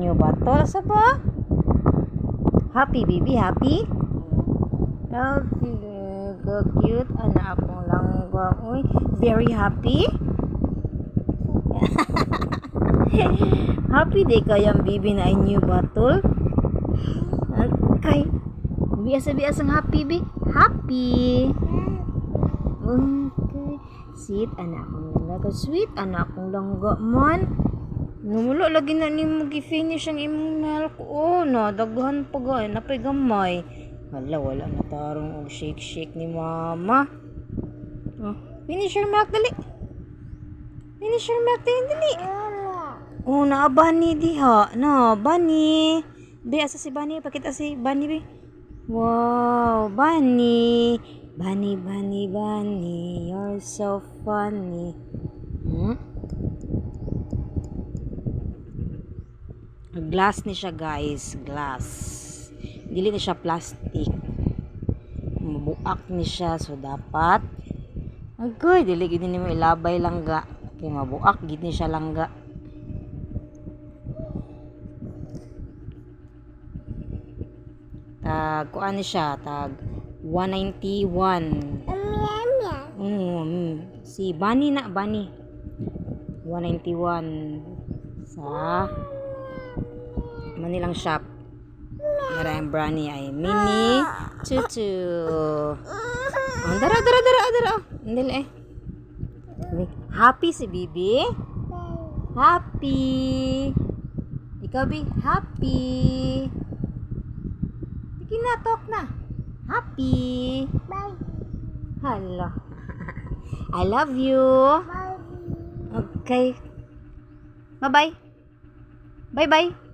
New bottle sa ba? Happy baby, happy? Happy, go cute. Anak akong langga. Uy, very happy? Happy day kayang bibi na ay new bottle? Okay. Biasa-biasa ang happy, bi? Happy. Okay. Sweet, anak akong langga. Sweet, anak akong langga man. Namula lagi na ni mag-finish ang imong milk. Oh, nadaghan pa gay. Napay gamay. Wala na tarong og shake ni mama. Oh, finish your milk, dali. Finish your milk, dali. Oh, naabani diha. Na, Bunny. Be, asa si Bunny? Pakita si Bunny, be. Wow, Bunny. Bunny. You're so funny. Glass ni siya, guys. Glass. Dili ni siya plastic. Mabuak ni siya. So, dapat agay, dili gid ni mo ilabay langga. Kay mabuak gid ni siya langga. Tag kuan ni siya, tag 191. Si Bunny na, Bunny. 191 sa Manilang shop. Maraming brownie ay mini tutu. Oh, dara. Dili eh. Happy si Bibi? Happy. Ikaw, Bi? Happy. Sige na, talk na. Happy. Bye. Hala. I love you. Bye. Okay. Bye-bye. Bye-bye.